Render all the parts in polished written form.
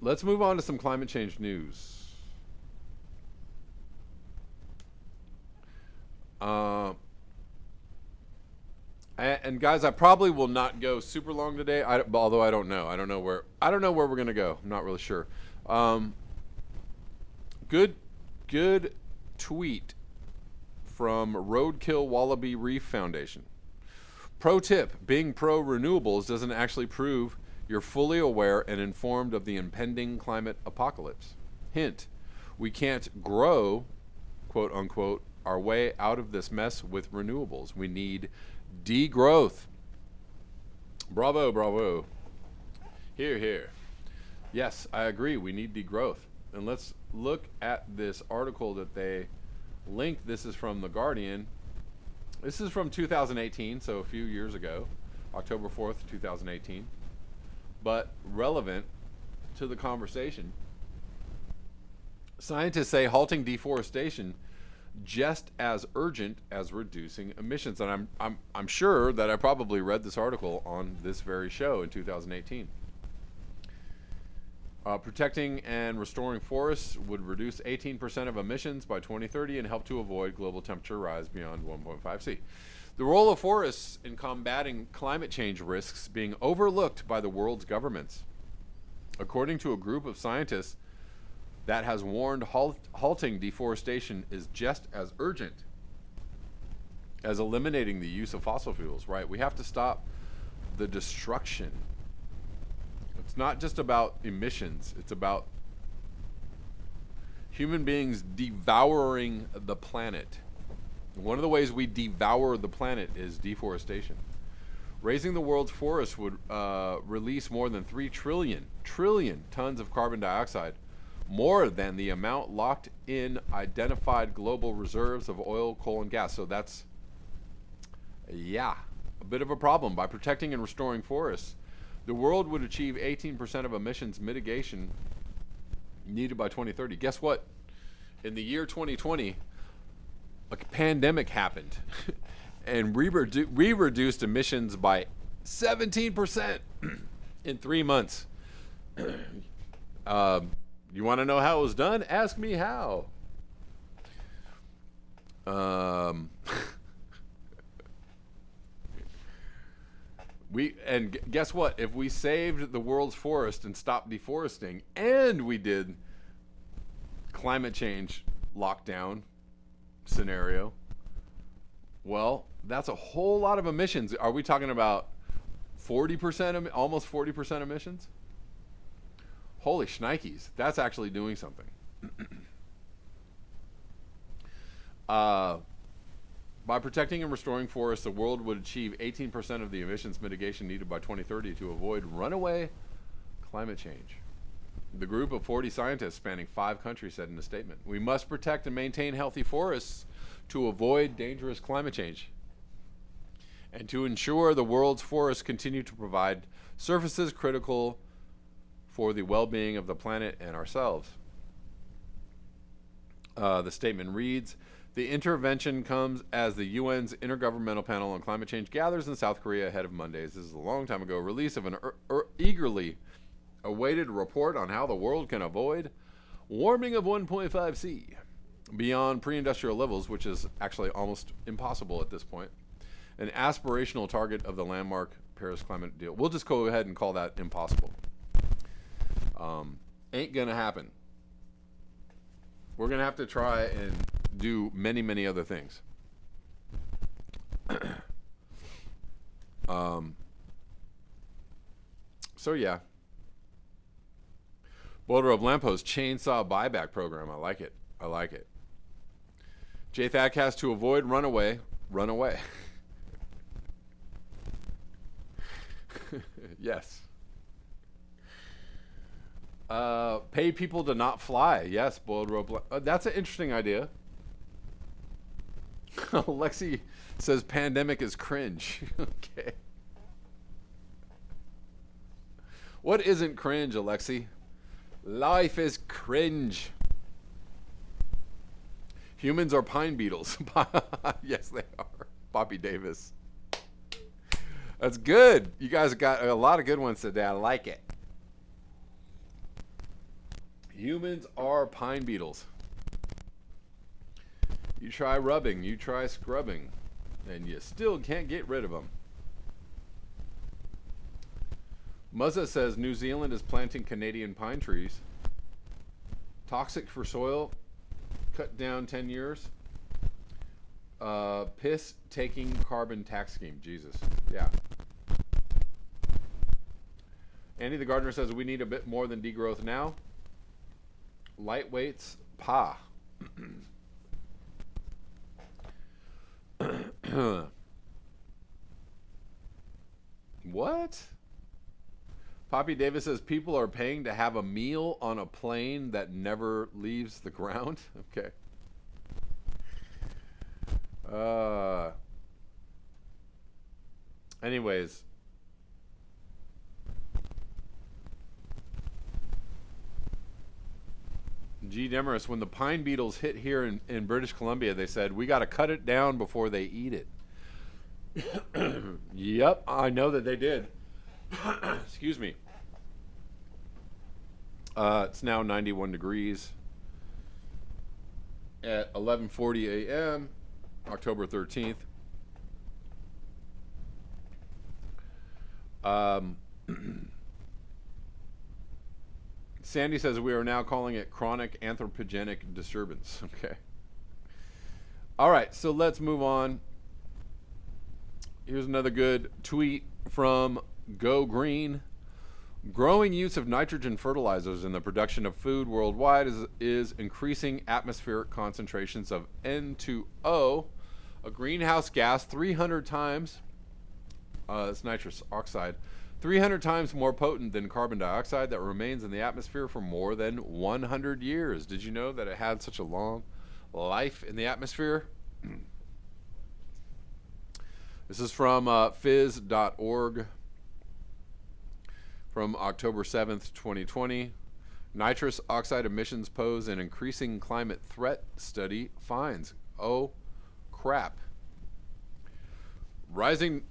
Let's move on to some climate change news. And guys, I probably will not go super long today. Although I don't know. I don't know where we're gonna go. I'm not really sure. Good tweet from Roadkill Wallaby Reef Foundation. Pro tip: being pro renewables doesn't actually prove you're fully aware and informed of the impending climate apocalypse. Hint: we can't grow, quote unquote, our way out of this mess with renewables. We need degrowth. Bravo, bravo. Here, here. Yes, I agree. We need degrowth. And let's look at this article that they linked. This is from The Guardian. This is from 2018, so a few years ago, October 4th, 2018. But relevant to the conversation. Scientists say halting deforestation just as urgent as reducing emissions. And I'm sure that I probably read this article on this very show in 2018. Protecting and restoring forests would reduce 18% of emissions by 2030 and help to avoid global temperature rise beyond 1.5C. The role of forests in combating climate change risks being overlooked by the world's governments. According to a group of scientists that has warned halting deforestation is just as urgent as eliminating the use of fossil fuels, right? We have to stop the destruction. It's not just about emissions. It's about human beings devouring the planet. One of the ways we devour the planet is deforestation. Raising the world's forests would release more than 3 trillion tons of carbon dioxide, more than the amount locked in identified global reserves of oil, coal, and gas. So that's, a bit of a problem. By protecting and restoring forests, the world would achieve 18% of emissions mitigation needed by 2030. Guess what? In the year 2020, a pandemic happened, and we reduced emissions by 17% in 3 months. You want to know how it was done? Ask me how. Guess what? If we saved the world's forest and stopped deforesting, and we did climate change lockdown scenario, well, that's a whole lot of emissions. Are we talking about 40%, almost 40% emissions? Holy shnikes, that's actually doing something. By protecting and restoring forests, the world would achieve 18% of the emissions mitigation needed by 2030 to avoid runaway climate change. The group of 40 scientists spanning 5 countries said in a statement, "We must protect and maintain healthy forests to avoid dangerous climate change and to ensure the world's forests continue to provide services critical for the well-being of the planet and ourselves." The statement reads, "The intervention comes as the UN's Intergovernmental Panel on Climate Change gathers in South Korea ahead of Monday's," this is a long time ago, "release of an eagerly awaited report on how the world can avoid warming of 1.5C beyond pre-industrial levels," which is actually almost impossible at this point, "an aspirational target of the landmark Paris climate deal." We'll just go ahead and call that impossible. Ain't gonna happen. We're gonna have to try and do many, many other things. So yeah. Boulder of Lamppost chainsaw buyback program. I like it. I like it. J Thadcast to avoid runaway. Run away. Yes. Pay people to not fly. Yes, boiled rope. That's an interesting idea. Lexi says pandemic is cringe. Okay. What isn't cringe, Alexi? Life is cringe. Humans are pine beetles. Yes, they are. Bobby Davis. That's good. You guys got a lot of good ones today. I like it. Humans are pine beetles. You try rubbing, you try scrubbing, and you still can't get rid of them. Muzza says New Zealand is planting Canadian pine trees. Toxic for soil, cut down 10 years. Piss taking carbon tax scheme. Jesus. Yeah. Andy the Gardener says we need a bit more than degrowth now. Lightweights, pa. What? Poppy Davis says people are paying to have a meal on a plane that never leaves the ground. Okay. Anyways. G. Demarest, when the pine beetles hit here in British Columbia, they said, we got to cut it down before they eat it. Yep, I know that they did. Excuse me. It's now 91 degrees at 11:40 a.m., October 13th. Sandy says we are now calling it chronic anthropogenic disturbance. Okay. All right, so let's move on. Here's another good tweet from Go Green. Growing use of nitrogen fertilizers in the production of food worldwide is increasing atmospheric concentrations of N2O, a greenhouse gas 300 times, it's nitrous oxide, 300 times more potent than carbon dioxide that remains in the atmosphere for more than 100 years. Did you know that it had such a long life in the atmosphere? This is from phys.org from October 7th, 2020. Nitrous oxide emissions pose an increasing climate threat, study finds. Oh, crap. Rising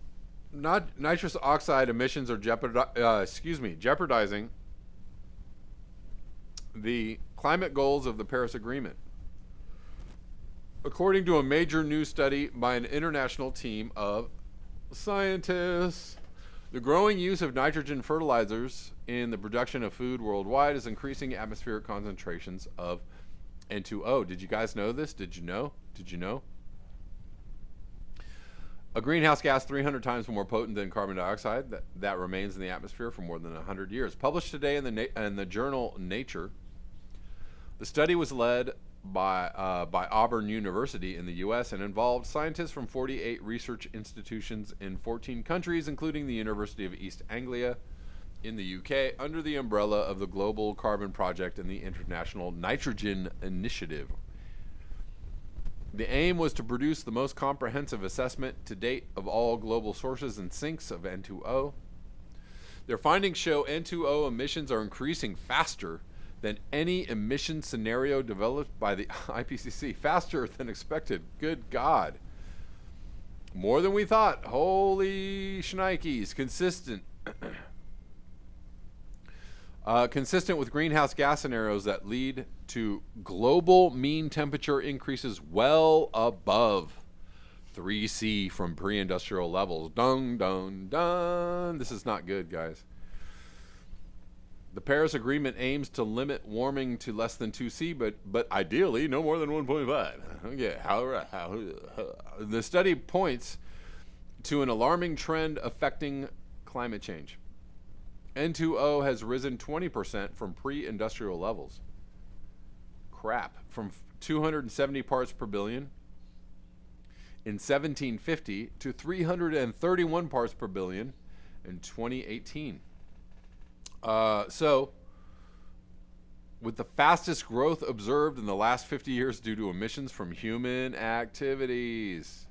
nitrous oxide emissions are jeopardizing the climate goals of the Paris Agreement. According to a major new study by an international team of scientists, the growing use of nitrogen fertilizers in the production of food worldwide is increasing atmospheric concentrations of N2O. Did you guys know this? Did you know? Did you know? A greenhouse gas 300 times more potent than carbon dioxide that remains in the atmosphere for more than 100 years. Published today in the journal Nature, the study was led by Auburn University in the U.S. and involved scientists from 48 research institutions in 14 countries, including the University of East Anglia in the UK, under the umbrella of the Global Carbon Project and the International Nitrogen Initiative. The aim was to produce the most comprehensive assessment to date of all global sources and sinks of N2O. Their findings show N2O emissions are increasing faster than any emission scenario developed by the IPCC. Faster than expected. Good God. More than we thought. Holy shnikes. Consistent. Consistent with greenhouse gas scenarios that lead to global mean temperature increases well above 3C from pre-industrial levels. Dun, dun, dun. This is not good, guys. The Paris Agreement aims to limit warming to less than 2C, but ideally no more than 1.5. Okay, the study points to an alarming trend affecting climate change. N2O has risen 20% from pre-industrial levels. Crap. From 270 parts per billion in 1750 to 331 parts per billion in 2018. So, with the fastest growth observed in the last 50 years due to emissions from human activities.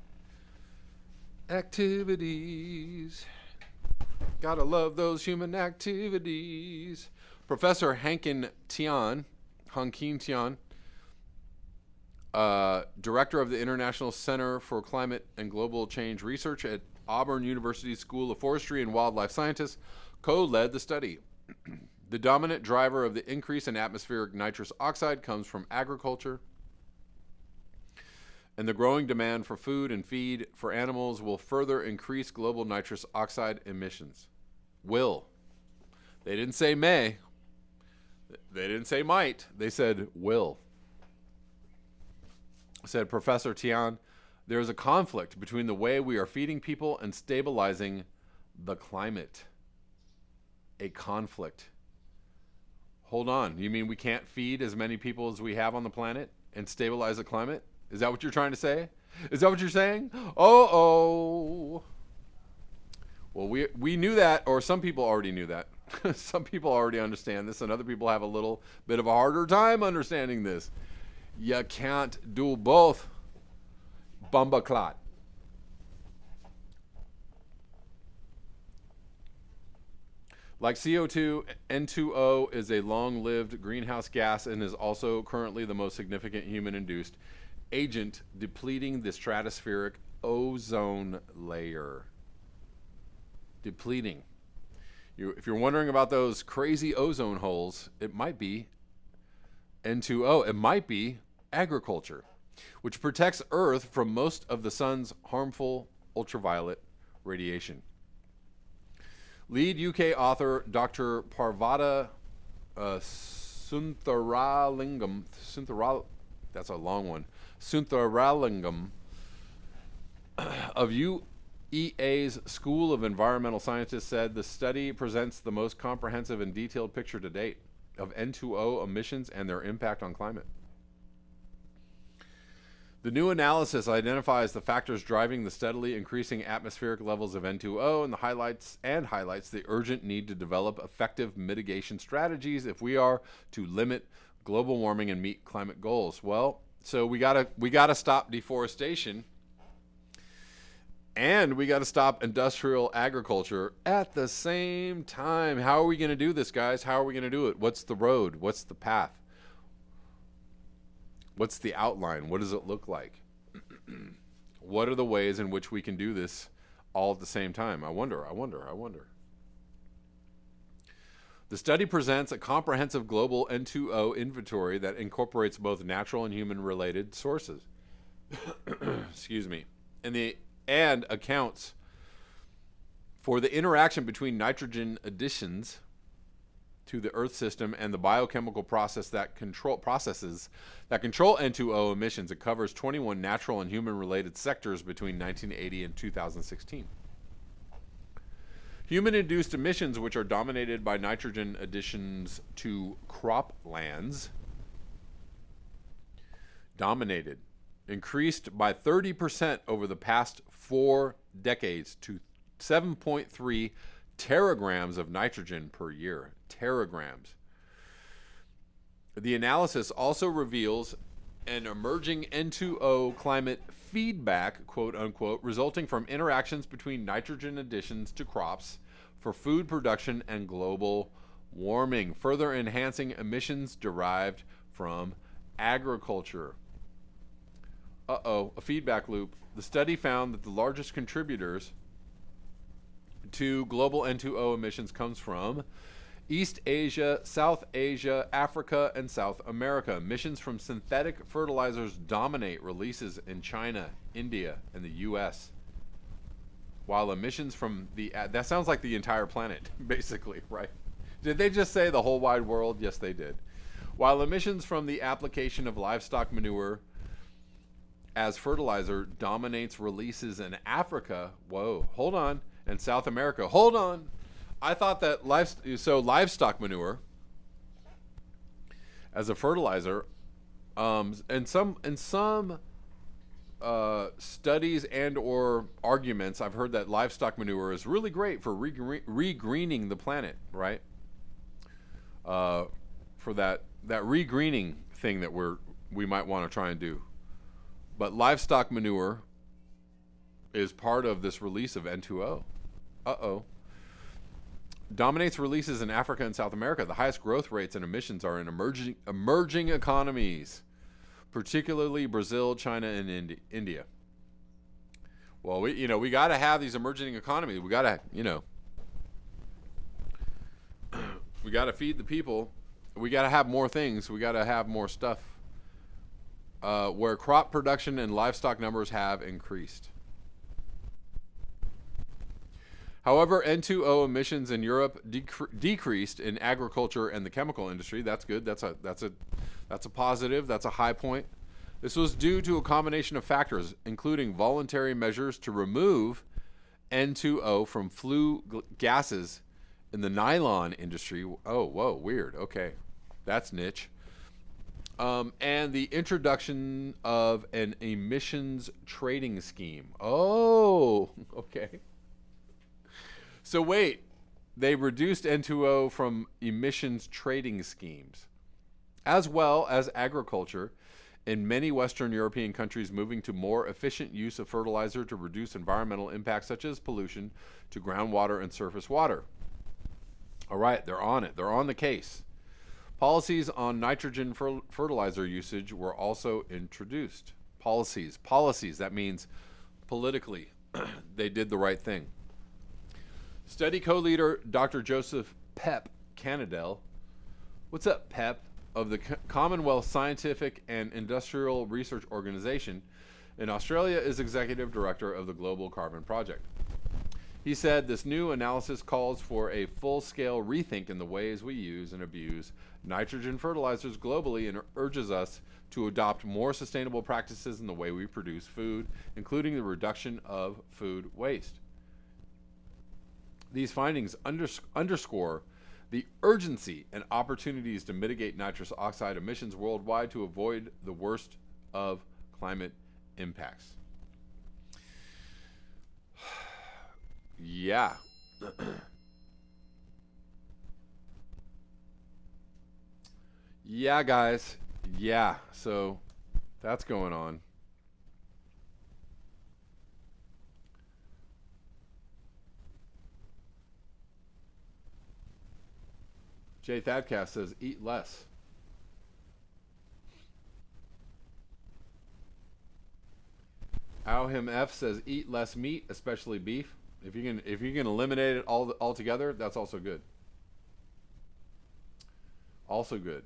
Gotta love those human activities. Professor Hankin Tian, director of the International Center for Climate and Global Change Research at Auburn University School of Forestry and Wildlife Sciences, co-led the study. The dominant driver of the increase in atmospheric nitrous oxide comes from agriculture, and the growing demand for food and feed for animals will further increase global nitrous oxide emissions. Will. They didn't say may. They didn't say might. They said will. Said Professor Tian, there is a conflict between the way we are feeding people and stabilizing the climate. A conflict. Hold on. You mean we can't feed as many people as we have on the planet and stabilize the climate? Is that what you're trying to say? Is that what you're saying? Oh. Well, we knew that, or some people already knew that. Some people already understand this, and other people have a little bit of a harder time understanding this. You can't do both. Bumba clot. Like CO2, N2O is a long-lived greenhouse gas and is also currently the most significant human-induced agent depleting the stratospheric ozone layer. Depleting. If you're wondering about those crazy ozone holes, it might be N2O. It might be agriculture, which protects Earth from most of the sun's harmful ultraviolet radiation. Lead UK author Dr. Parvata Sundaralingam, that's a long one, Sundaralingam of UEA's School of Environmental Sciences said the study presents the most comprehensive and detailed picture to date of N2O emissions and their impact on climate. The new analysis identifies the factors driving the steadily increasing atmospheric levels of N2O and highlights the urgent need to develop effective mitigation strategies if we are to limit global warming and meet climate goals. Well, so we gotta stop deforestation, and we gotta stop industrial agriculture at the same time. How are we gonna do this, guys? How are we gonna do it? What's the road? What's the path? What's the outline? What does it look like? What are the ways in which we can do this all at the same time? I wonder. The study presents a comprehensive global N2O inventory that incorporates both natural and human-related sources. Excuse me. And accounts for the interaction between nitrogen additions to the Earth system and the biochemical processes that control N2O emissions. It covers 21 natural and human-related sectors between 1980 and 2016. Human-induced emissions, which are dominated by nitrogen additions to croplands, increased by 30% over the past 4 decades to 7.3 teragrams of nitrogen per year. Teragrams. The analysis also reveals an emerging N2O climate feedback, quote unquote, resulting from interactions between nitrogen additions to crops for food production and global warming, further enhancing emissions derived from agriculture. A feedback loop. The study found that the largest contributors to global N2O emissions comes from East Asia, South Asia, Africa, and South America. Emissions from synthetic fertilizers dominate releases in China, India, and the U.S. While emissions from that sounds like the entire planet, basically, right? Did they just say the whole wide world? Yes, they did. While emissions from the application of livestock manure as fertilizer dominates releases in Africa, hold on, and South America, hold on. I thought that livestock manure as a fertilizer, and some studies and or arguments, I've heard that livestock manure is really great for regreening the planet, right? For that regreening thing that we might want to try and do. But livestock manure is part of this release of N2O. Dominates releases in Africa and South America. The highest growth rates and emissions are in emerging economies, particularly Brazil, China, and India. Well, we got to have these emerging economies. We got to, We got to feed the people. We got to have more things. We got to have more stuff. Where crop production and livestock numbers have increased. However, N2O emissions in Europe decreased in agriculture and the chemical industry. That's good. That's a positive. That's a high point. This was due to a combination of factors, including voluntary measures to remove N2O from flue gases in the nylon industry. Oh, whoa, weird. Okay, that's niche. And the introduction of an emissions trading scheme. Oh, okay. So wait, they reduced N2O from emissions trading schemes, as well as agriculture in many Western European countries moving to more efficient use of fertilizer to reduce environmental impacts such as pollution to groundwater and surface water. All right, they're on it. They're on the case. Policies on nitrogen fertilizer usage were also introduced. Policies, that means politically they did the right thing. Study co-leader Dr. Joseph Pep Cannadell, what's up, Pep, of the Commonwealth Scientific and Industrial Research Organization in Australia is executive director of the Global Carbon Project. He said this new analysis calls for a full-scale rethink in the ways we use and abuse nitrogen fertilizers globally and urges us to adopt more sustainable practices in the way we produce food, including the reduction of food waste. These findings underscore the urgency and opportunities to mitigate nitrous oxide emissions worldwide to avoid the worst of climate impacts. Yeah. Yeah, guys. Yeah. So that's going on. Jay Thadcast says, eat less. Him F says, eat less meat, especially beef. If you can eliminate it altogether, that's also good. Also good.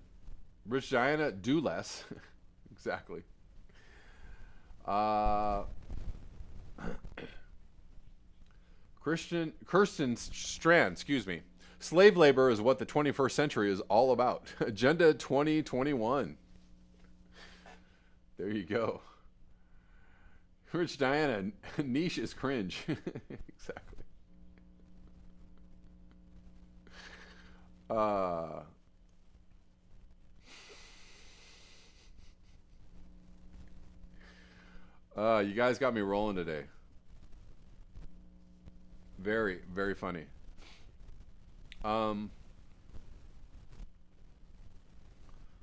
Rich Diana, do less. Exactly. Kirsten Strand, excuse me. Slave labor is what the 21st century is all about. Agenda 2021. There you go. Rich Diana, niche is cringe. Exactly. You guys got me rolling today. Very, very funny.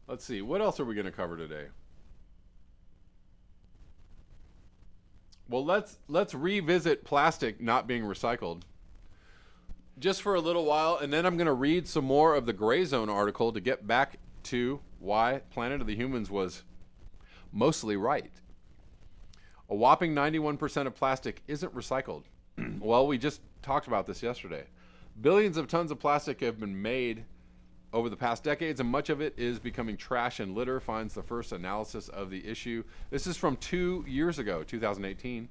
Let's see. What else are we going to cover today? Well, let's revisit plastic not being recycled just for a little while, and then I'm going to read some more of the Gray Zone article to get back to why Planet of the Humans was mostly right. A whopping 91% of plastic isn't recycled. Well, we just talked about this yesterday. Billions of tons of plastic have been made over the past decades, and much of it is becoming trash and litter, finds the first analysis of the issue. This is from 2 years ago, 2018.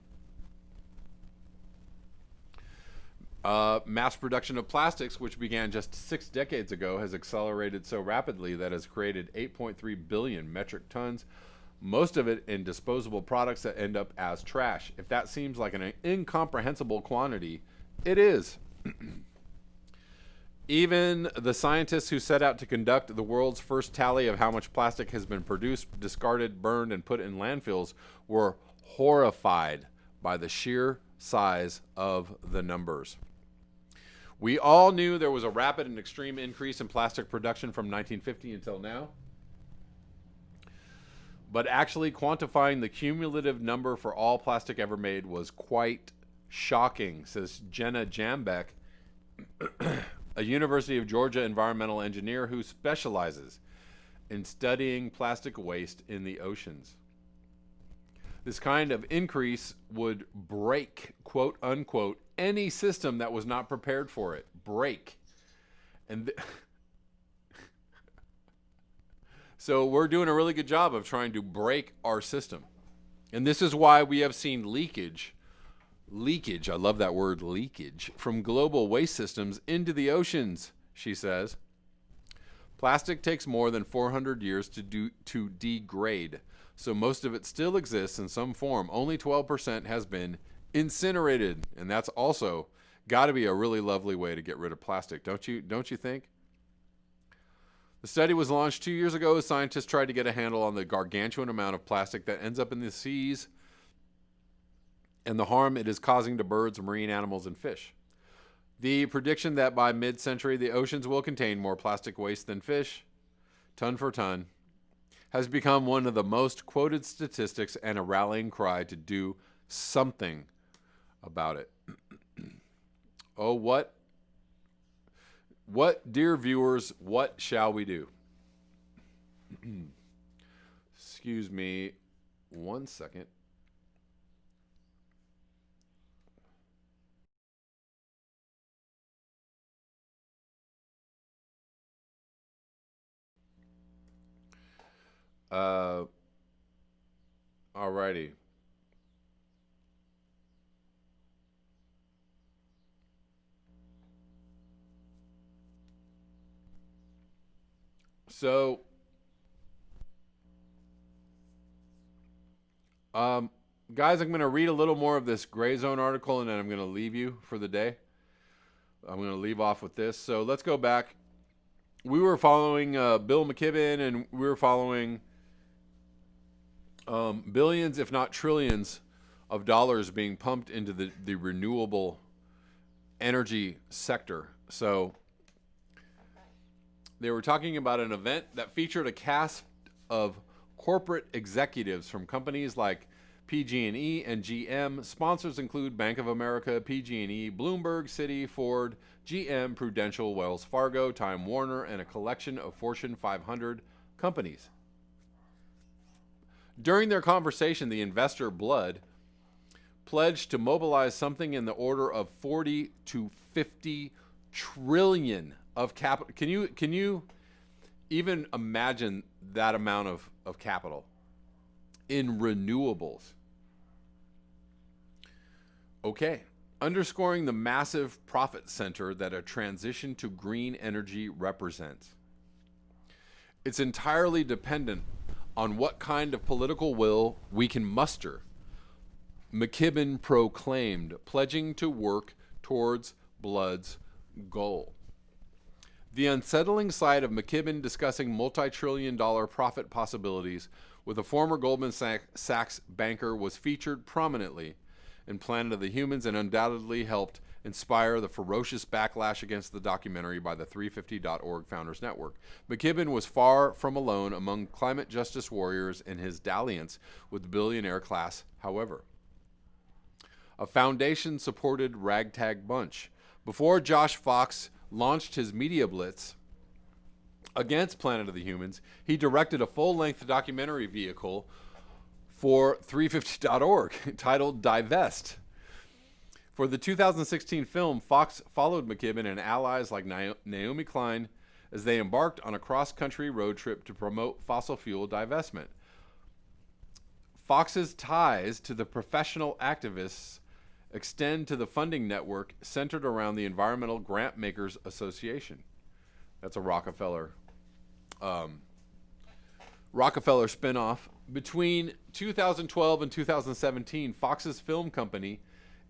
Mass production of plastics, which began just 6 decades ago, has accelerated so rapidly that has created 8.3 billion metric tons, most of it in disposable products that end up as trash. If that seems like an incomprehensible quantity, it is. Even the scientists who set out to conduct the world's first tally of how much plastic has been produced, discarded, burned, and put in landfills were horrified by the sheer size of the numbers. We all knew there was a rapid and extreme increase in plastic production from 1950 until now. But actually quantifying the cumulative number for all plastic ever made was quite shocking, says Jenna Jambeck, a University of Georgia environmental engineer who specializes in studying plastic waste in the oceans. This kind of increase would break, quote unquote, any system that was not prepared for it. Break. And So we're doing a really good job of trying to break our system. And this is why we have seen leakage, I love that word, leakage, from global waste systems into the oceans, she says. Plastic takes more than 400 years to degrade, so most of it still exists in some form. Only 12% has been incinerated, and that's also got to be a really lovely way to get rid of plastic, don't you think? The study was launched 2 years ago as scientists tried to get a handle on the gargantuan amount of plastic that ends up in the seas and the harm it is causing to birds, marine animals, and fish. The prediction that by mid-century the oceans will contain more plastic waste than fish, ton for ton, has become one of the most quoted statistics and a rallying cry to do something about it. Oh, what, dear viewers, what shall we do? Excuse me 1 second. Alrighty. So, guys, I'm going to read a little more of this Gray Zone article, and then I'm going to leave you for the day. I'm going to leave off with this. So let's go back. We were following Bill McKibben, and we were following billions, if not trillions, of dollars being pumped into the renewable energy sector. So they were talking about an event that featured a cast of corporate executives from companies like PG&E and GM. Sponsors include Bank of America, PG&E, Bloomberg, Citi, Ford, GM, Prudential, Wells Fargo, Time Warner, and a collection of Fortune 500 companies. During their conversation, the investor Blood pledged to mobilize something in the order of 40 to 50 trillion of capital. Can you even imagine that amount of capital in renewables? Okay. Underscoring the massive profit center that a transition to green energy represents. It's entirely dependent on what kind of political will we can muster, McKibben proclaimed, pledging to work towards Blood's goal. The unsettling sight of McKibben discussing multi-trillion-dollar profit possibilities with a former Goldman Sachs banker was featured prominently in Planet of the Humans and undoubtedly helped inspire the ferocious backlash against the documentary by the 350.org Founders Network. McKibben was far from alone among climate justice warriors in his dalliance with the billionaire class, however. A foundation-supported ragtag bunch. Before Josh Fox launched his media blitz against Planet of the Humans, he directed a full-length documentary vehicle for 350.org titled Divest. For the 2016 film, Fox followed McKibben and allies like Naomi Klein as they embarked on a cross-country road trip to promote fossil fuel divestment. Fox's ties to the professional activists extend to the funding network centered around the Environmental Grant Makers Association. That's a Rockefeller spinoff. Between 2012 and 2017, Fox's film company,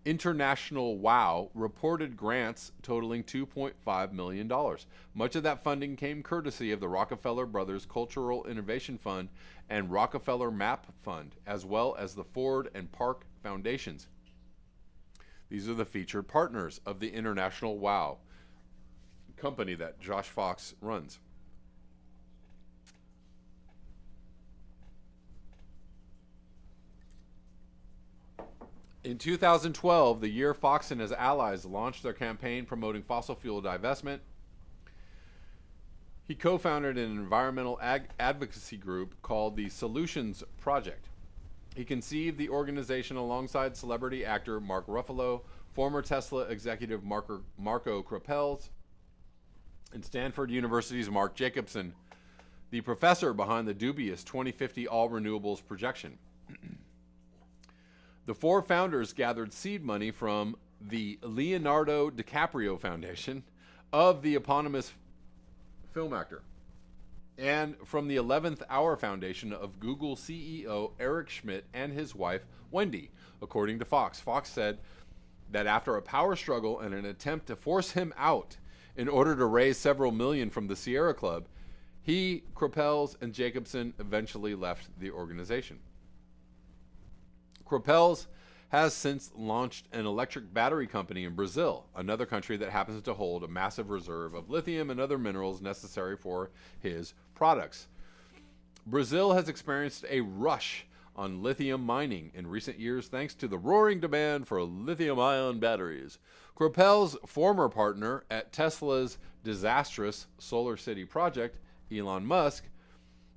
International Wow, reported grants totaling $2.5 million. Much of that funding came courtesy of the Rockefeller Brothers Cultural Innovation Fund and Rockefeller MAP Fund, as well as the Ford and Park Foundations. These are the featured partners of the International Wow company that Josh Fox runs. In 2012, the year Fox and his allies launched their campaign promoting fossil fuel divestment, he co-founded an environmental advocacy group called the Solutions Project. He conceived the organization alongside celebrity actor Mark Ruffalo, former Tesla executive Marco Krapels, and Stanford University's Mark Jacobson the professor behind the dubious 2050 all renewables projection. The four founders gathered seed money from the Leonardo DiCaprio Foundation of the eponymous film actor, and from the 11th Hour Foundation of Google CEO Eric Schmidt and his wife, Wendy, according to Fox. Fox said that after a power struggle and an attempt to force him out in order to raise several million from the Sierra Club, he, Krapels, and Jacobson eventually left the organization. Krapels has since launched an electric battery company in Brazil, another country that happens to hold a massive reserve of lithium and other minerals necessary for his products. Brazil has experienced a rush on lithium mining in recent years thanks to the roaring demand for lithium-ion batteries. Krapels' former partner at Tesla's disastrous Solar City project, Elon Musk,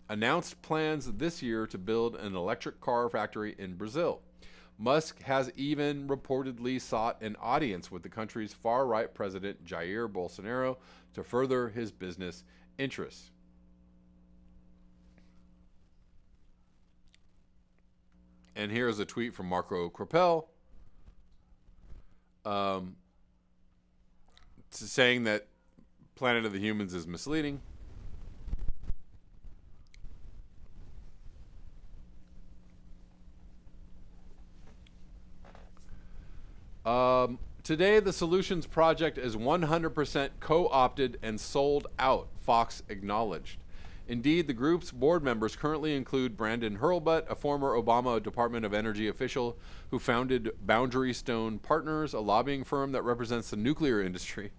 announced plans this year to build an electric car factory in Brazil. Musk has even reportedly sought an audience with the country's far-right president, Jair Bolsonaro, to further his business interests. And here's a tweet from Marco Krapel saying that Planet of the Humans is misleading. Today, the Solutions Project is 100% co-opted and sold out, Fox acknowledged. Indeed, the group's board members currently include Brandon Hurlbut, a former Obama Department of Energy official who founded Boundary Stone Partners, a lobbying firm that represents the nuclear industry.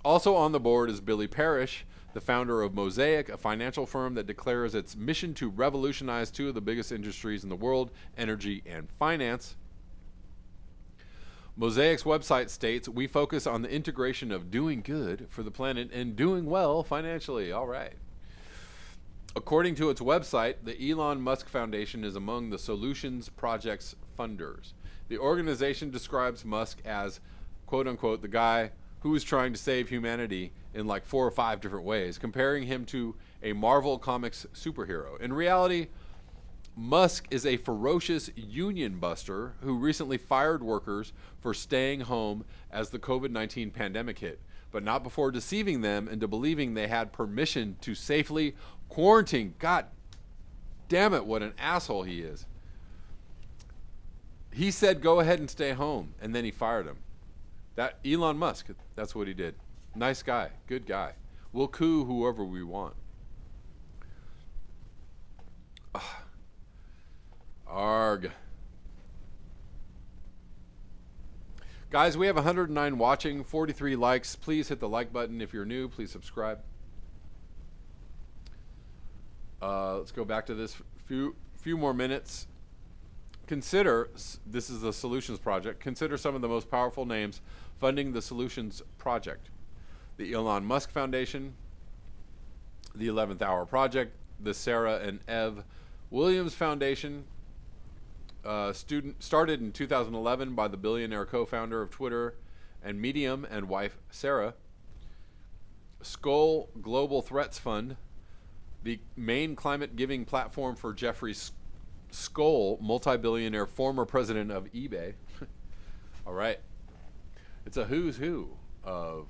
Also on the board is Billy Parrish, the founder of Mosaic, a financial firm that declares its mission to revolutionize two of the biggest industries in the world, energy and finance. Mosaic's website states, "We focus on the integration of doing good for the planet and doing well financially." All right. According to its website, the Elon Musk Foundation is among the Solutions Project's funders. The organization describes Musk as, quote unquote, the guy who is trying to save humanity in like 4 or 5 different ways, comparing him to a Marvel Comics superhero. In reality, Musk is a ferocious union buster who recently fired workers for staying home as the COVID-19 pandemic hit, but not before deceiving them into believing they had permission to safely quarantine. God damn it, what an asshole he is. He said, go ahead and stay home, and then he fired him. That Elon Musk, that's what he did. Nice guy, good guy. We'll coup whoever we want. Arg. Guys, we have 109 watching, 43 likes. Please hit the like button. If you're new, please subscribe. Let's go back to this few more minutes. Consider, this is the Solutions Project, consider some of the most powerful names funding the Solutions Project. The Elon Musk Foundation, the 11th Hour Project, the Sarah and Ev Williams Foundation, started in 2011 by the billionaire co-founder of Twitter and Medium and wife Sarah. Skoll Global Threats Fund, the main climate giving platform for Jeffrey Skoll, multi-billionaire former president of eBay. All right. It's a who's who of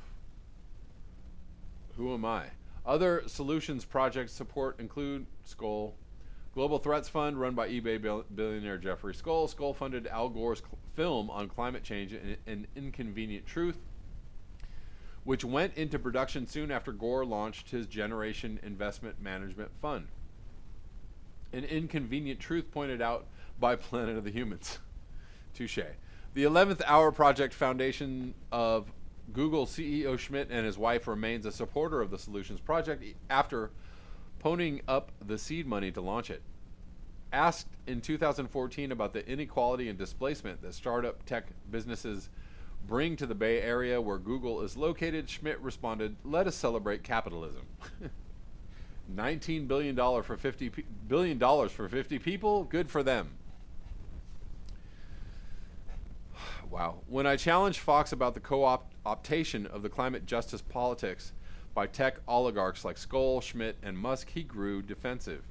who am I? Other Solutions Project support include Skoll Global Threats Fund, run by eBay billionaire Jeffrey Skoll. Skoll funded Al Gore's film on climate change, An Inconvenient Truth, which went into production soon after Gore launched his Generation Investment Management Fund. An Inconvenient Truth pointed out by Planet of the Humans. Touche. The 11th Hour Project Foundation of Google CEO Schmidt and his wife remains a supporter of the Solutions Project after ponying up the seed money to launch it. Asked in 2014 about the inequality and displacement that startup tech businesses bring to the Bay Area where Google is located, Schmidt responded, "Let us celebrate capitalism." $19 billion for 50 billion for 50 people? Good for them. Wow. When I challenged Fox about the co-optation of the climate justice politics by tech oligarchs like Skoll, Schmidt, and Musk, he grew defensive.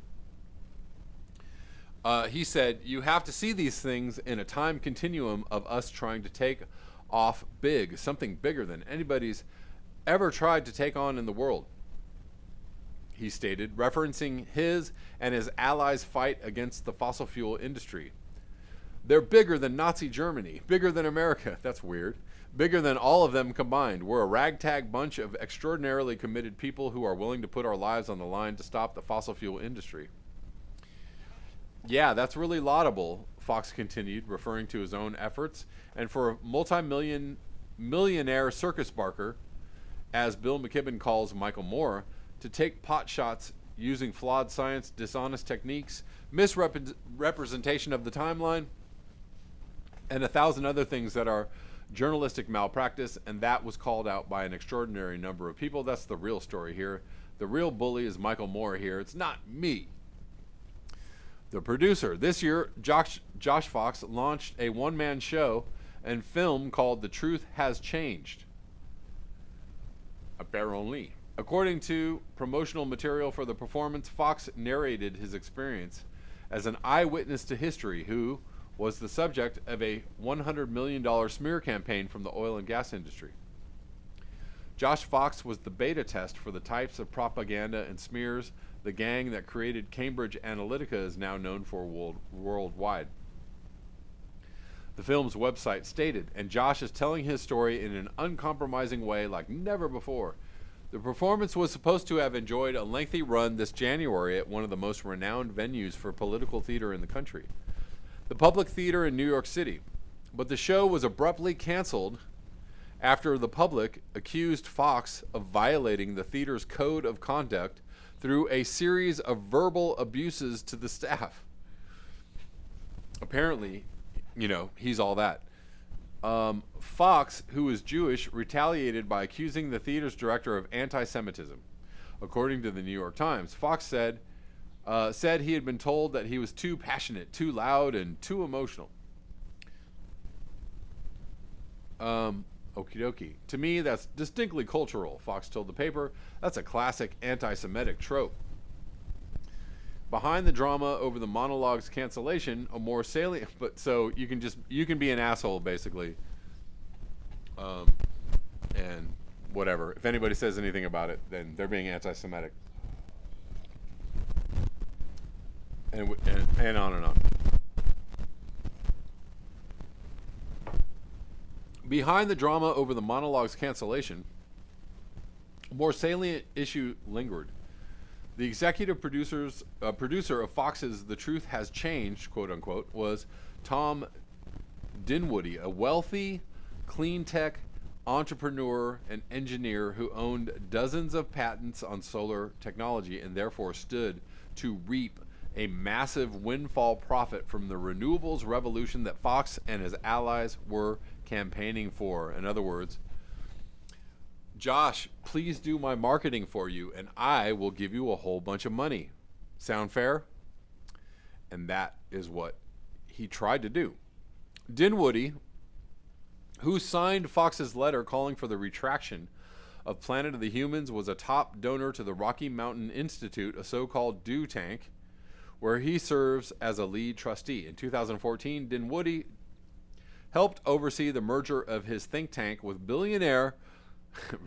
He said, "You have to see these things in a time continuum of us trying to take off big, something bigger than anybody's ever tried to take on in the world," he stated, referencing his and his allies' fight against the fossil fuel industry. "They're bigger than Nazi Germany, bigger than America." That's weird. "Bigger than all of them combined. We're a ragtag bunch of extraordinarily committed people who are willing to put our lives on the line to stop the fossil fuel industry." Yeah, that's really laudable, Fox continued, referring to his own efforts. And for a millionaire circus barker, as Bill McKibben calls Michael Moore, to take pot shots using flawed science, dishonest techniques, misrepresentation of the timeline, and 1,000 other things that are journalistic malpractice, and that was called out by an extraordinary number of people. That's the real story here. The real bully is Michael Moore here. It's not me. The producer. This year, Josh Fox launched a one-man show and film called The Truth Has Changed. Apparently. According to promotional material for the performance, Fox narrated his experience as an eyewitness to history who was the subject of a $100 million smear campaign from the oil and gas industry. Josh Fox was the beta test for the types of propaganda and smears the gang that created Cambridge Analytica is now known for worldwide. The film's website stated, and Josh is telling his story in an uncompromising way like never before. The performance was supposed to have enjoyed a lengthy run this January at one of the most renowned venues for political theater in the country, the Public Theater in New York City. But the show was abruptly canceled after the public accused Fox of violating the theater's code of conduct through a series of verbal abuses to the staff. Apparently, he's all that. Fox, who is Jewish, retaliated by accusing the theater's director of anti-Semitism. According to the New York Times, Fox said he had been told that he was too passionate, too loud, and too emotional. Okie dokie. "To me, that's distinctly cultural," Fox told the paper. "That's a classic anti-Semitic trope." Behind the drama over the monologue's cancellation, a more salient, but so you can be an asshole basically, and whatever. If anybody says anything about it, then they're being anti-Semitic, and on and on. Behind the drama over the monologue's cancellation, a more salient issue lingered. The executive producer of Fox's The Truth Has Changed, quote unquote, was Tom Dinwoodie, a wealthy, clean tech entrepreneur and engineer who owned dozens of patents on solar technology and therefore stood to reap a massive windfall profit from the renewables revolution that Fox and his allies were campaigning for. In other words, "Josh, please do my marketing for you and I will give you a whole bunch of money. Sound fair?" And that is what he tried to do. Dinwoodie, who signed Fox's letter calling for the retraction of Planet of the Humans, was a top donor to the Rocky Mountain Institute, a so-called do tank, where he serves as a lead trustee. In 2014, Dinwoodie helped oversee the merger of his think tank with billionaire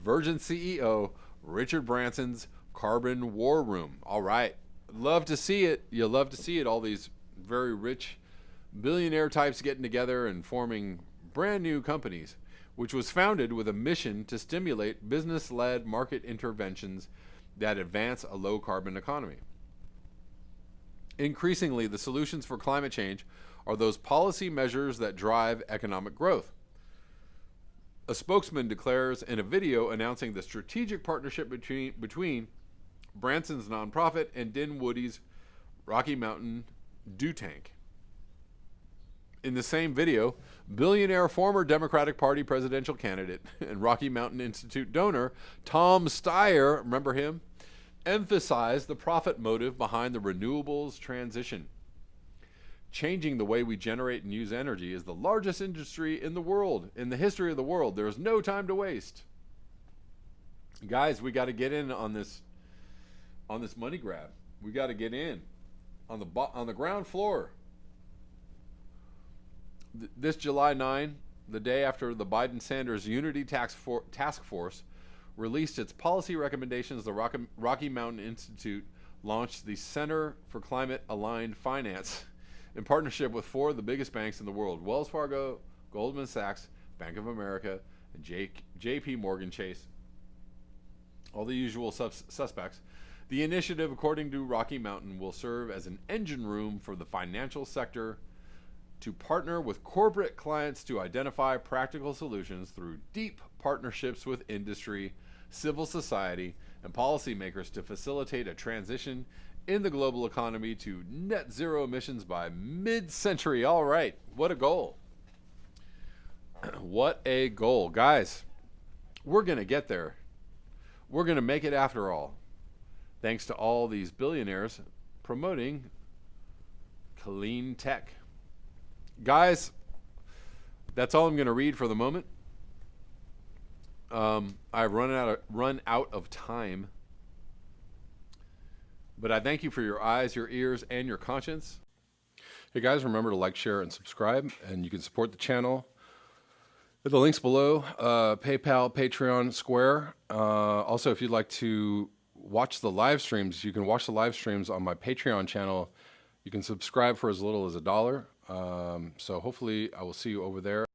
Virgin CEO Richard Branson's Carbon War Room. All right. Love to see it. You love to see it. All these very rich billionaire types getting together and forming brand new companies, which was founded with a mission to stimulate business-led market interventions that advance a low-carbon economy. Increasingly, the solutions for climate change are those policy measures that drive economic growth. A spokesman declares in a video announcing the strategic partnership between Branson's nonprofit and Dinwoodie's Rocky Mountain do tank. In the same video, billionaire former Democratic Party presidential candidate and Rocky Mountain Institute donor Tom Steyer, remember him, emphasized the profit motive behind the renewables transition. Changing the way we generate and use energy is the largest industry in the world, in the history of the world. There is no time to waste. Guys, we got to get in on this money grab. We got to get in on the ground floor. This July 9, the day after the Biden-Sanders Unity Task Force released its policy recommendations, the Rocky Mountain Institute launched the Center for Climate Aligned Finance in partnership with 4 of the biggest banks in the world: Wells Fargo, Goldman Sachs, Bank of America, and JP Morgan Chase. All the usual suspects. The initiative, according to Rocky Mountain, will serve as an engine room for the financial sector to partner with corporate clients to identify practical solutions through deep partnerships with industry, civil society, and policymakers to facilitate a transition in the global economy to net zero emissions by mid-century. All right, what a goal. What a goal. Guys, we're going to get there. We're going to make it after all, thanks to all these billionaires promoting clean tech. Guys, that's all I'm going to read for the moment. I've run out of time. But I thank you for your eyes, your ears, and your conscience. Hey guys, remember to like, share, and subscribe, and you can support the channel at the links below, PayPal, Patreon, Square. Also, if you'd like to watch the live streams, you can watch the live streams on my Patreon channel. You can subscribe for as little as $1. So hopefully I will see you over there.